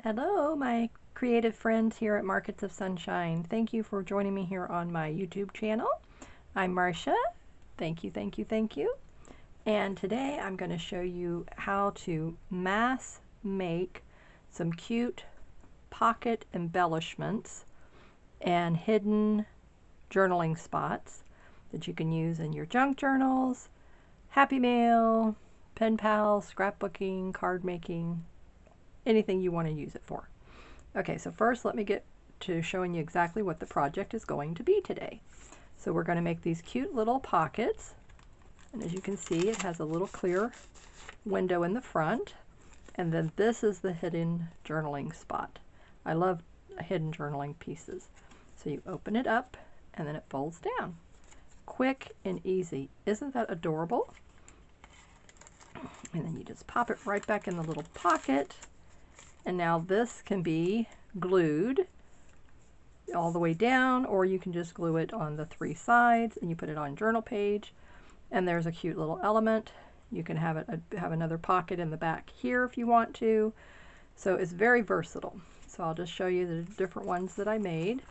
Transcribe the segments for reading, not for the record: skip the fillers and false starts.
Hello, my creative friends here at Markets of Sunshine. Thank you for joining me here on my YouTube channel. I'm Marsha. Thank you, thank you, thank you. And today I'm going to show you how to mass make some cute pocket embellishments and hidden journaling spots that you can use in your junk journals, Happy Mail, pen pals, scrapbooking, card making, anything you want to use it for. Okay, so first let me get to showing you exactly what the project is going to be today. So we're going to make these cute little pockets, and as you can see it has a little clear window in the front, and then this is the hidden journaling spot. I love hidden journaling pieces. So you open it up and then it folds down. Quick and easy. Isn't that adorable? And then you just pop it right back in the little pocket. And now this can be glued all the way down, or you can just glue it on the three sides and you put it on journal page. And there's a cute little element. You can have another pocket in the back here if you want to. So it's very versatile. So I'll just show you the different ones that I made.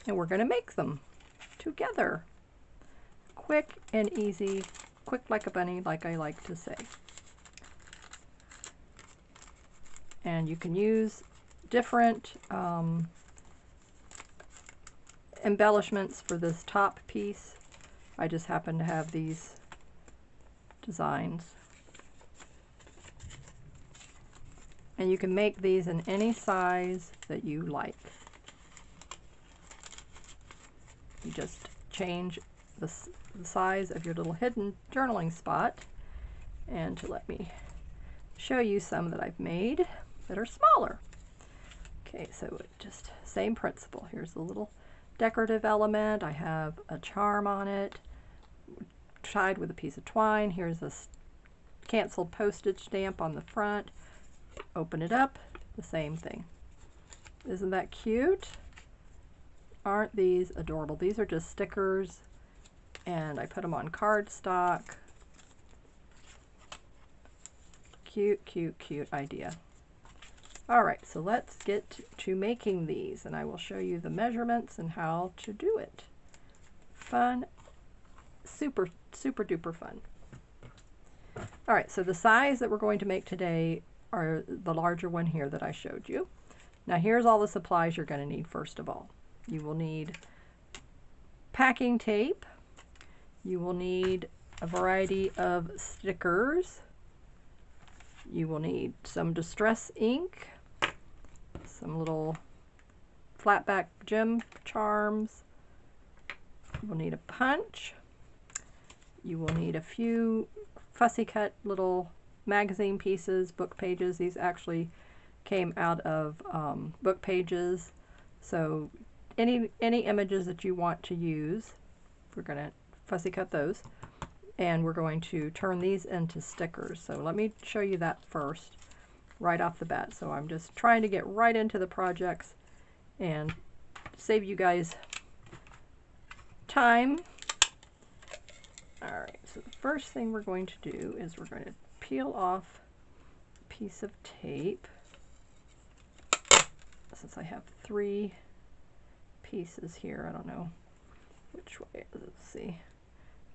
And we're going to make them together. Quick and easy, quick like a bunny, like I like to say. And you can use different embellishments for this top piece. I just happen to have these designs. And you can make these in any size that you like. You just change the size of your little hidden journaling spot. And to let me show you some that I've made that are smaller. Okay, so just same principle. Here's the little decorative element. I have a charm on it, tied with a piece of twine. Here's this canceled postage stamp on the front. Open it up, the same thing. Isn't that cute? Aren't these adorable? These are just stickers, and I put them on cardstock. Cute, cute, cute idea. All right, so let's get to making these, and I will show you the measurements and how to do it. Fun, super, super duper fun. All right, so the size that we're going to make today are the larger one here that I showed you. Now here's all the supplies you're going to need. First of all, you will need packing tape. You will need a variety of stickers. You will need some distress ink, some little flat back gem charms. You will need a punch. You will need a few fussy cut little magazine pieces, book pages. These actually came out of book pages. So any images that you want to use, we're going to fussy cut those. And we're going to turn these into stickers. So let me show you that first, right off the bat. So I'm just trying to get right into the projects and save you guys time. All right, so the first thing we're going to do is we're going to peel off a piece of tape. Since I have 3 pieces here, I don't know which way. Let's see.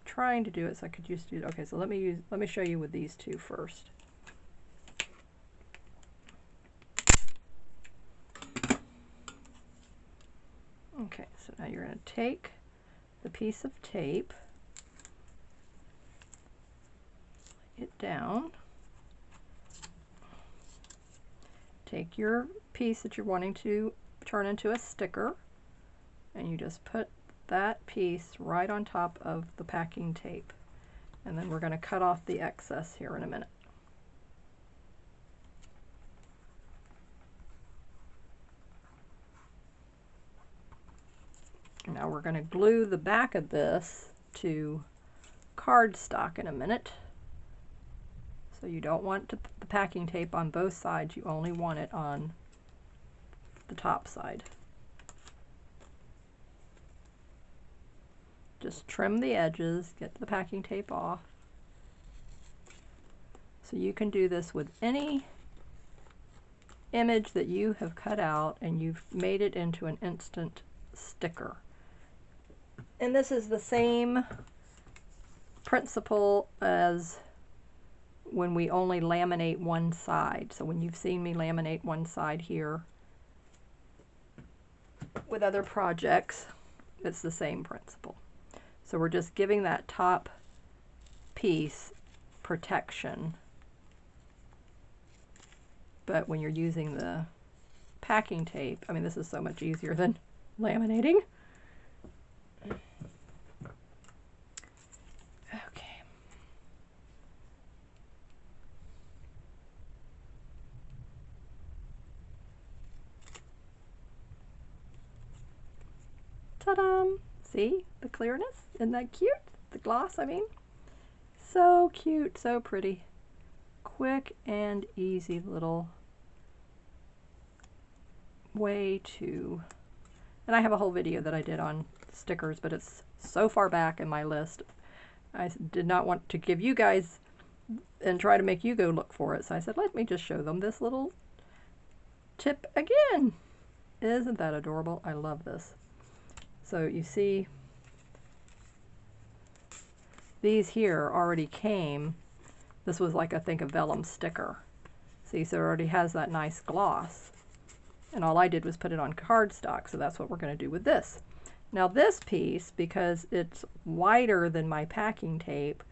Trying to do it so I could just do it. Okay, so let me show you with these two first. Okay, so now you're going to take the piece of tape, lay it down, take your piece that you're wanting to turn into a sticker, and you just put that piece right on top of the packing tape, and then we're going to cut off the excess here in a minute. Now we're going to glue the back of this to cardstock in a minute. So you don't want the packing tape on both sides, you only want it on the top side. Just trim the edges, get the packing tape off. So you can do this with any image that you have cut out and you've made it into an instant sticker. And this is the same principle as when we only laminate one side. So when you've seen me laminate one side here with other projects, it's the same principle. So we're just giving that top piece protection. But when you're using the packing tape, I mean, this is so much easier than laminating. Okay. Ta-da! See the clearness? Isn't that cute? The gloss, I mean. So cute, so pretty. Quick and easy little way to, and I have a whole video that I did on stickers, but it's so far back in my list. I did not want to give you guys and try to make you go look for it, so I said, let me just show them this little tip again. Isn't that adorable? I love this. So you see, these here already came. This was like, I think, a vellum sticker. See, so it already has that nice gloss. And all I did was put it on cardstock, so that's what we're going to do with this. Now this piece, because it's wider than my packing tape,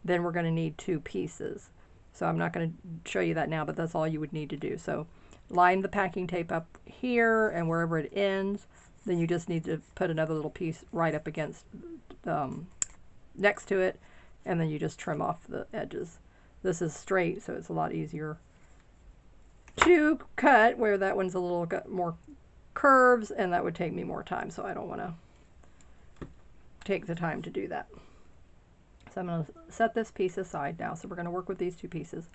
then we're going to need two pieces. So I'm not going to show you that now, but that's all you would need to do. So line the packing tape up here and wherever it ends, then you just need to put another little piece right up against, next to it, and then you just trim off the edges. This is straight, so it's a lot easier to cut, where that one's a little got more curves, and that would take me more time, so I don't want to take the time to do that. So I'm going to set this piece aside now. So we're going to work with these two pieces.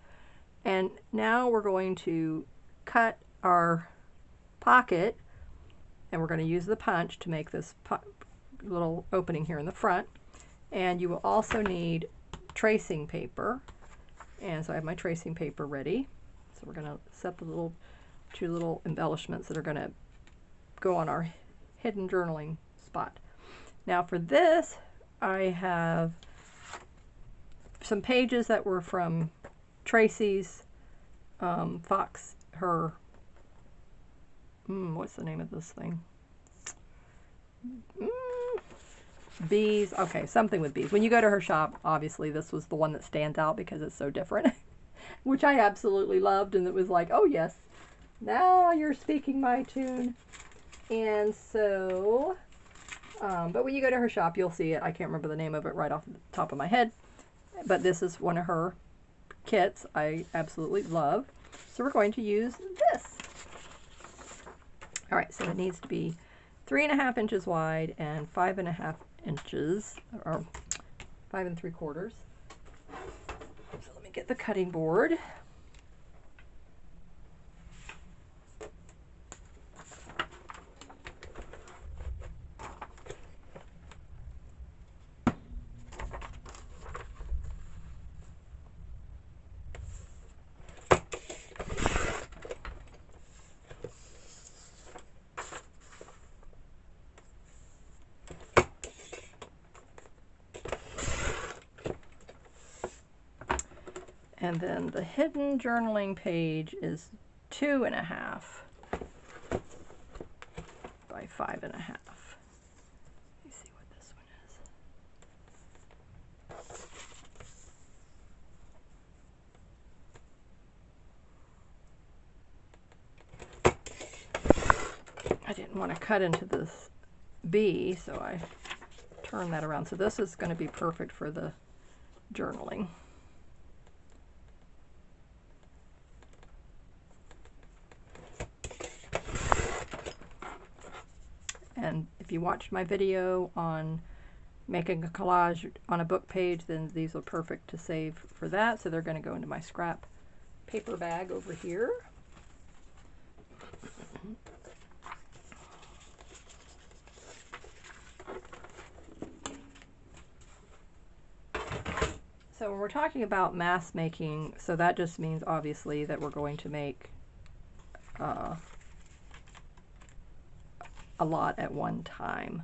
And now we're going to cut our pocket, and we're going to use the punch to make this little opening here in the front. And you will also need tracing paper. And so I have my tracing paper ready. So we're going to set the two little embellishments that are going to go on our hidden journaling spot. Now for this, I have some pages that were from Tracy's Fox, her, what's the name of this thing? Bees. Okay, something with bees. When you go to her shop, obviously this was the one that stands out because it's so different, which I absolutely loved, and it was like, oh yes, now you're speaking my tune. And so, but when you go to her shop, you'll see it. I can't remember the name of it right off the top of my head, but this is one of her kits I absolutely love. So we're going to use this. All right, so it needs to be 3.5 inches wide and 5.5 inches, or 5 3/4. So let me get the cutting board. And then the hidden journaling page is 2.5 by 5.5. Let me see what this one is. I didn't want to cut into this bee, so I turned that around. So this is going to be perfect for the journaling. And if you watched my video on making a collage on a book page, then these are perfect to save for that. So they're going to go into my scrap paper bag over here. we're talking about mass making, so that just means obviously that we're going to make a lot at one time.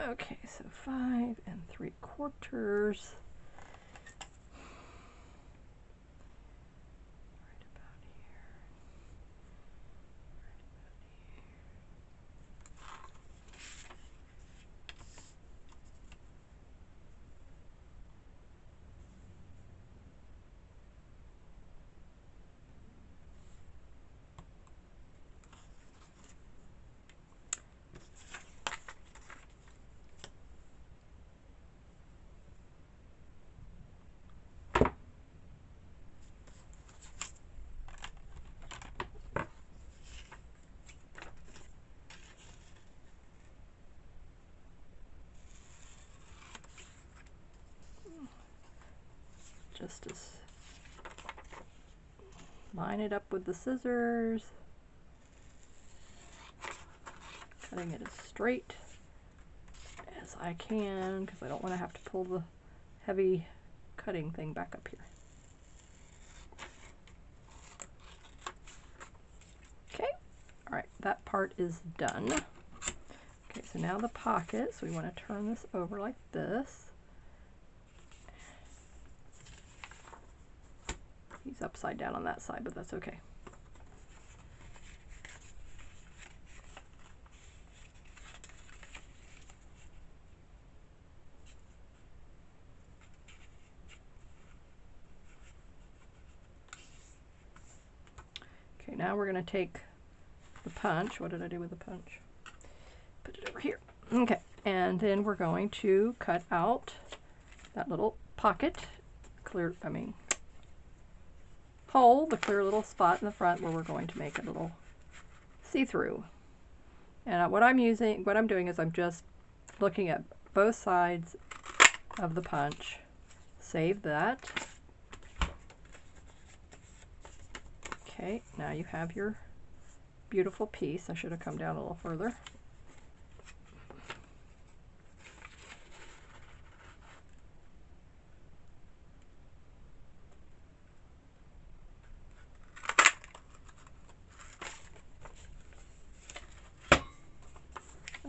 Okay, so 5 3/4. Just as line it up with the scissors, cutting it as straight as I can because I don't want to have to pull the heavy cutting thing back up here. Okay, all right, that part is done. Okay, so now the pocket, so we want to turn this over like this. He's upside down on that side, but that's okay. Okay, now we're going to take the punch. What did I do with the punch? Put it over here. Okay, and then we're going to cut out that little pocket, hole, the clear little spot in the front where we're going to make a little see-through. And what I'm doing is I'm just looking at both sides of the punch. Save that. Okay, now you have your beautiful piece. I should have come down a little further.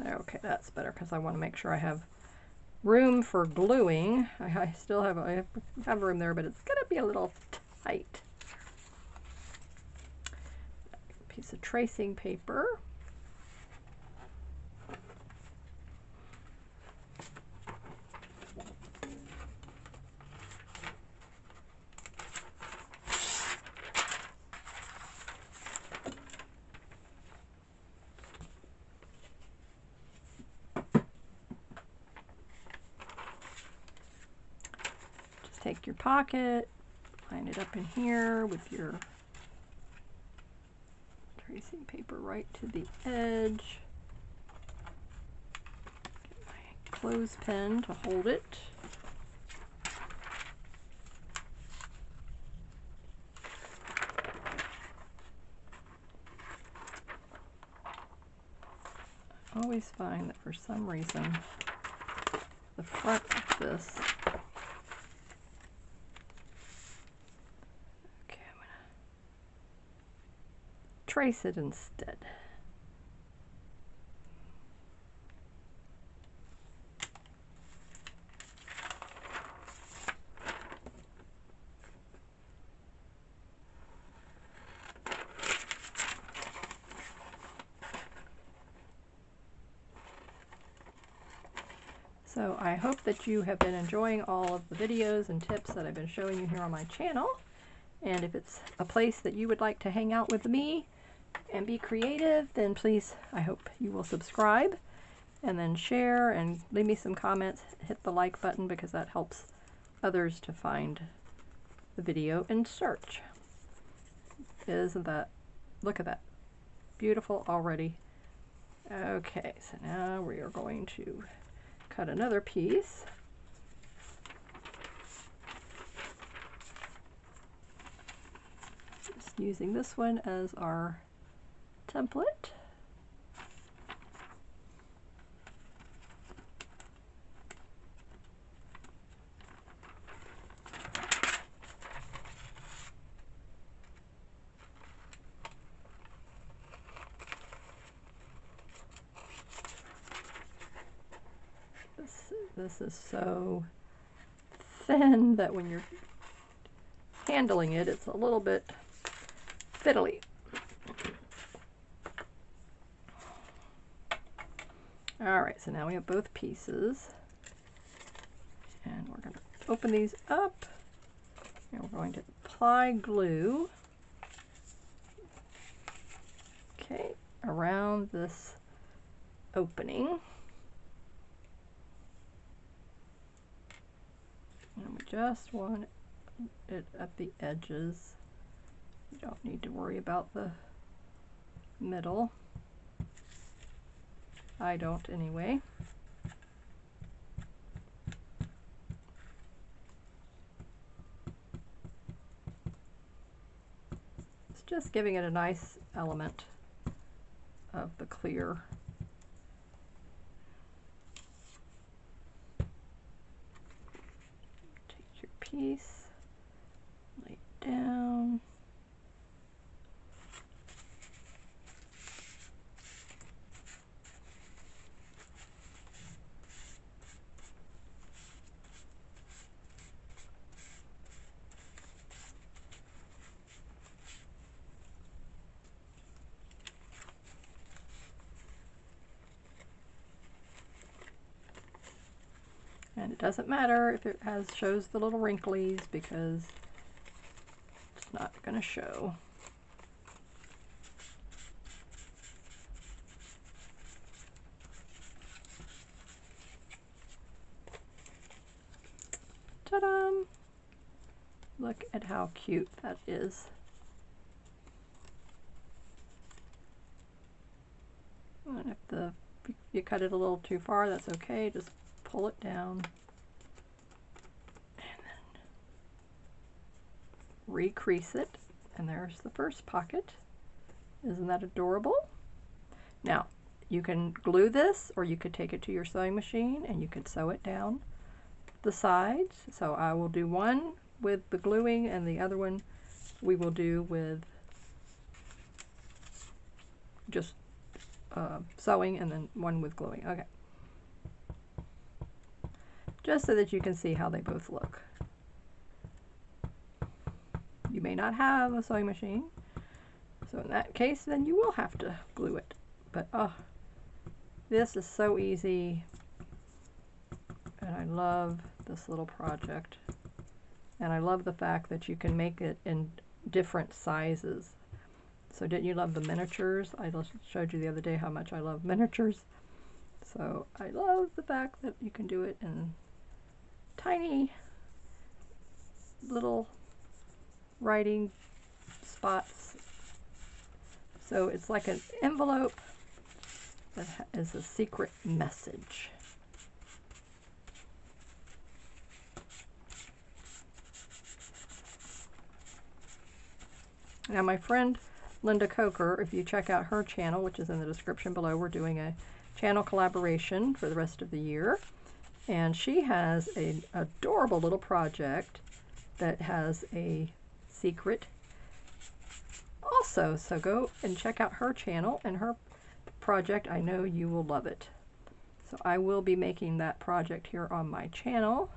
Okay, that's better because I want to make sure I have room for gluing. I still have room there, but it's going to be a little tight. A piece of tracing paper. Take your pocket, line it up in here with your tracing paper right to the edge. Get my clothespin to hold it. I always find that for some reason the front of this trace it instead. So I hope that you have been enjoying all of the videos and tips that I've been showing you here on my channel. And if it's a place that you would like to hang out with me and be creative, then please, I hope you will subscribe and then share and leave me some comments. Hit the like button because that helps others to find the video in search. Isn't that, look at that, beautiful already. Okay, so now we are going to cut another piece. Just using this one as our template. This is so thin that when you're handling it, it's a little bit fiddly. All right, so now we have both pieces. And we're going to open these up. And we're going to apply glue. Okay, around this opening. And we just want it at the edges. You don't need to worry about the middle. I don't anyway. It's just giving it a nice element of the clear. Take your piece, lay it down. And it doesn't matter if it shows the little wrinklies because it's not going to show. Ta-da! Look at how cute that is. And if you cut it a little too far, that's okay. Just pull it down and then recrease it, and there's the first pocket. Isn't that adorable? Now you can glue this, or you could take it to your sewing machine and you could sew it down the sides. So I will do one with the gluing and the other one we will do with just sewing, and then one with gluing. Okay. Just so that you can see how they both look. You may not have a sewing machine, so in that case then you will have to glue it. But oh, this is so easy, and I love this little project. And I love the fact that you can make it in different sizes. So didn't you love the miniatures? I just showed you the other day how much I love miniatures. So I love the fact that you can do it in tiny little writing spots. So it's like an envelope that is a secret message. Now my friend Lynda Coker, if you check out her channel, which is in the description below, we're doing a channel collaboration for the rest of the year. And she has an adorable little project that has a secret also. So go and check out her channel and her project. I know you will love it. So I will be making that project here on my channel.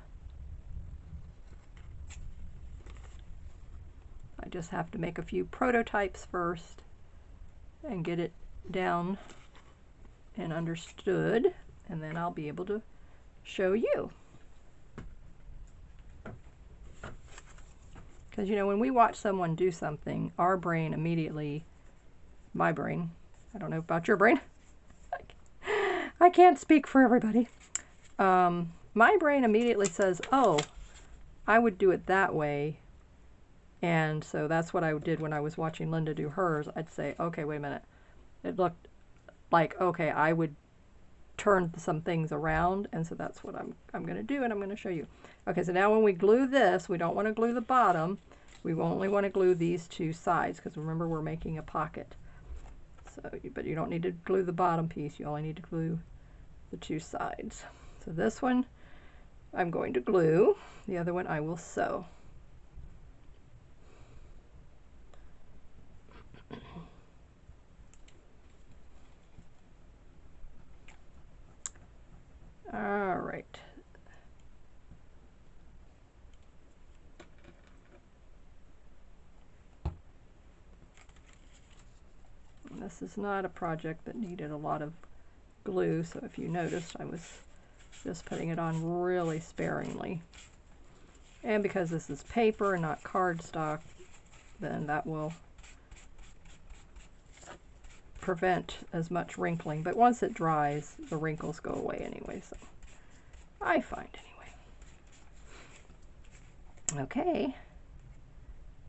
I just have to make a few prototypes first and get it down and understood, and then I'll be able to show you. Because you know, when we watch someone do something, our brain immediately, my brain, I don't know about your brain, I can't speak for everybody, my brain immediately says, oh, I would do it that way. And so that's what I did when I was watching Lynda do hers. I'd say, okay, wait a minute. It looked like, okay, I would turn some things around, and so that's what I'm going to do, and I'm going to show you. Okay, so now when we glue this, we don't want to glue the bottom. We only want to glue these two sides, because remember, we're making a pocket. So, but you don't need to glue the bottom piece. You only need to glue the two sides. So this one I'm going to glue. The other one I will sew. All right, this is not a project that needed a lot of glue, so if you noticed, I was just putting it on really sparingly. And because this is paper and not cardstock, then that will prevent as much wrinkling. But once it dries, the wrinkles go away anyway, so I find anyway. Okay,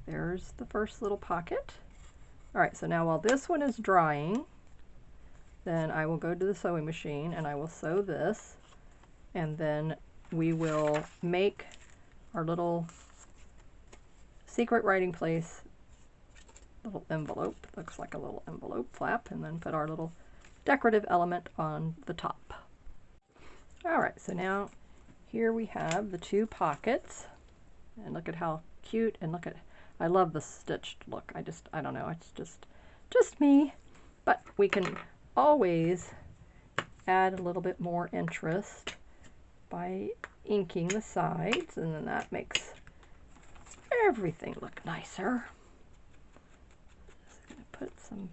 there's the first little pocket. All right, so now while this one is drying, then I will go to the sewing machine and I will sew this, and then we will make our little secret writing place little envelope. Looks like a little envelope flap, and then put our little decorative element on the top. All right, so now here we have the two pockets, and look at how cute, and look at, I love the stitched look. I don't know, it's just me, but we can always add a little bit more interest by inking the sides, and then that makes everything look nicer. Just gonna put some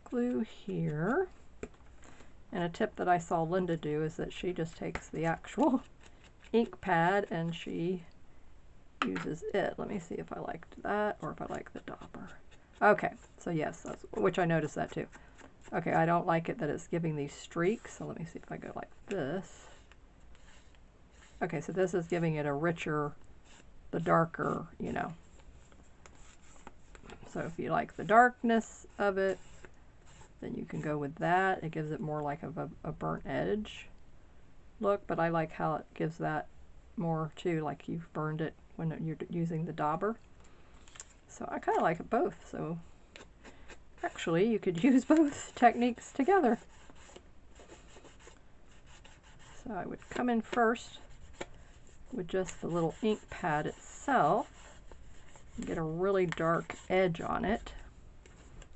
glue here. And a tip that I saw Lynda do is that she just takes the actual ink pad and she uses it. Let me see if I liked that or if I like the dauber. Okay, so yes, that's, which I noticed that too. Okay, I don't like it that it's giving these streaks, so let me see if I go like this. Okay, so this is giving it a richer, the darker, you know. So if you like the darkness of it, then you can go with that. It gives it more like of a burnt edge look, but I like how it gives that more too, like you've burned it when you're using the dauber. So I kind of like it both. So actually you could use both techniques together. So I would come in first with just the little ink pad itself and get a really dark edge on it,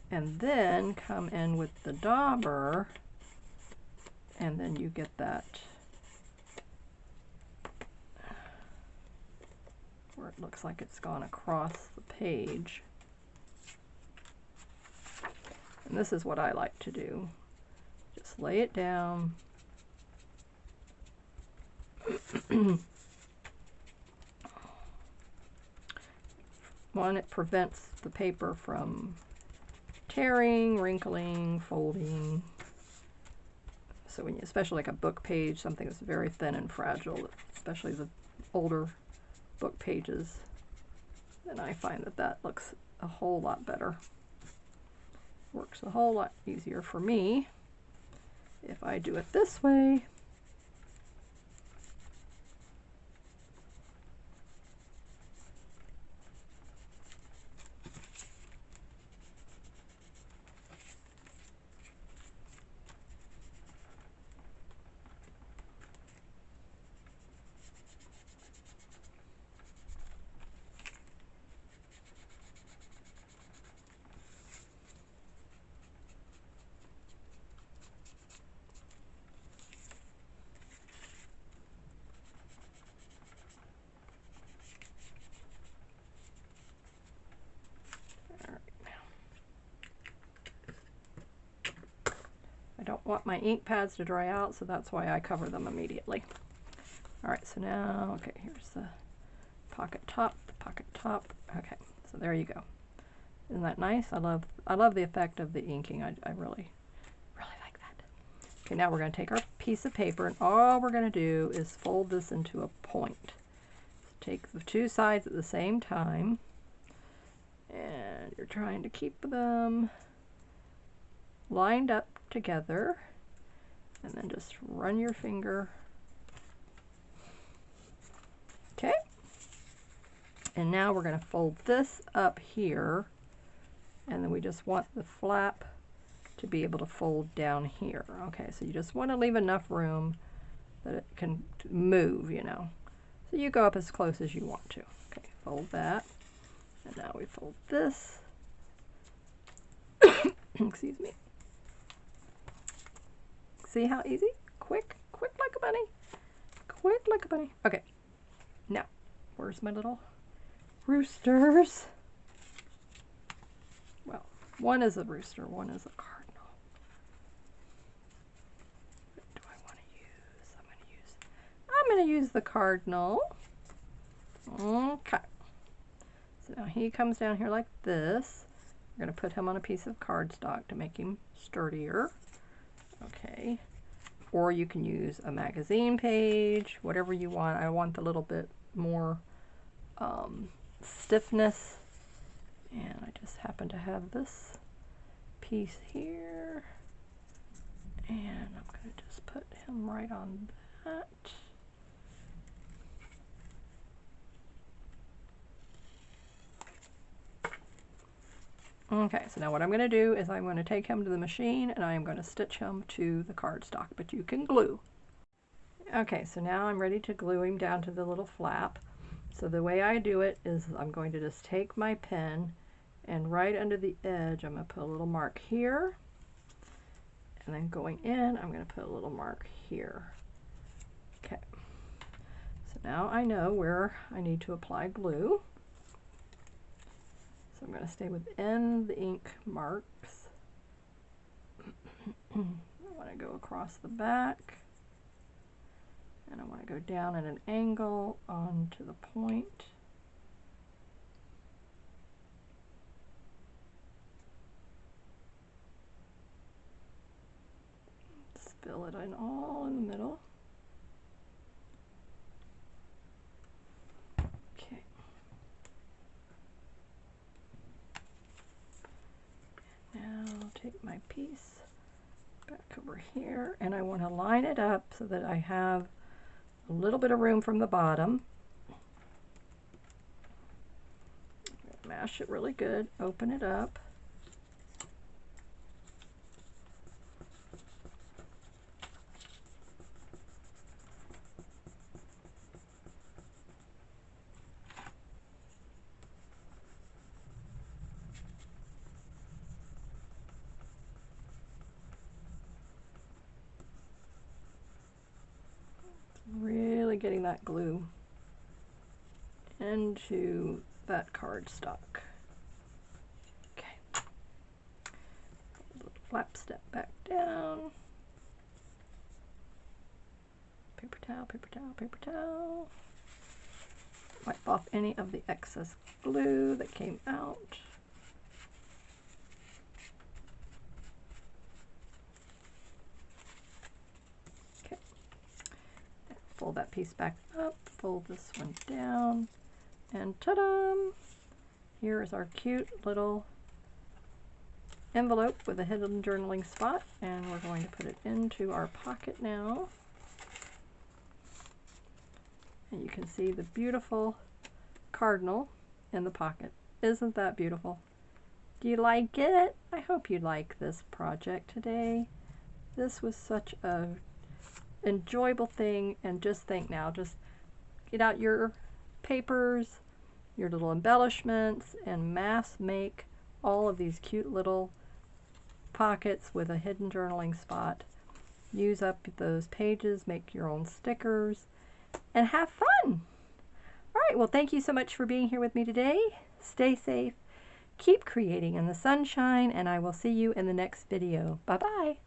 and then come in with the dauber, and then you get that where it looks like it's gone across the page. And this is what I like to do. Just lay it down. One, it prevents the paper from tearing, wrinkling, folding. So when you, especially like a book page, something that's very thin and fragile, especially the older book pages, then I find that that looks a whole lot better. Works a whole lot easier for me if I do it this way. I don't want my ink pads to dry out, so that's why I cover them immediately. All right, so now, okay, here's the pocket top, the pocket top. Okay, so there you go. Isn't that nice? I love the effect of the inking. I really like that. Okay, now we're going to take our piece of paper, and all we're going to do is fold this into a point. So take the two sides at the same time, and you're trying to keep them lined up together, and then just run your finger. Okay, and now we're going to fold this up here, and then we just want the flap to be able to fold down here. Okay, so you just want to leave enough room that it can move, you know. So you go up as close as you want to. Okay, fold that, and now we fold this. Excuse me. See how easy? Quick, quick like a bunny. Quick like a bunny. Okay, now, where's my little roosters? Well, One is a rooster, one is a cardinal. What do I want to use? I'm going to use the cardinal. Okay. So now he comes down here like this. We're going to put him on a piece of cardstock to make him sturdier. Okay. Or you can use a magazine page, whatever you want. I want a little bit more stiffness. And I just happen to have this piece here. And I'm going to just put him right on that. Okay, so now what I'm going to do is I'm going to take him to the machine and I am going to stitch him to the cardstock, but you can glue. Okay, so now I'm ready to glue him down to the little flap. So the way I do it is I'm going to just take my pen and right under the edge I'm going to put a little mark here. And then going in, I'm going to put a little mark here. Okay, so now I know where I need to apply glue. So I'm going to stay within the ink marks. I want to go across the back. And I want to go down at an angle onto the point. Fill it in all in the middle. Okay. Now I'll take my piece back over here and I want to line it up so that I have a little bit of room from the bottom. Mash it really good, open it up. Really getting that glue into that cardstock. Okay. Little flap step back down. Paper towel, paper towel, paper towel. Wipe off any of the excess glue that came out. Fold that piece back up, fold this one down, and ta-da! Here is our cute little envelope with a hidden journaling spot, and we're going to put it into our pocket now. And you can see the beautiful cardinal in the pocket. Isn't that beautiful? Do you like it? I hope you like this project today. This was such a enjoyable thing, and just think now, just get out your papers, your little embellishments, and mass make all of these cute little pockets with a hidden journaling spot. Use up those pages, make your own stickers, and have fun. All right, well, thank you so much for being here with me today. Stay safe, keep creating in the sunshine, and I will see you in the next video. Bye-bye.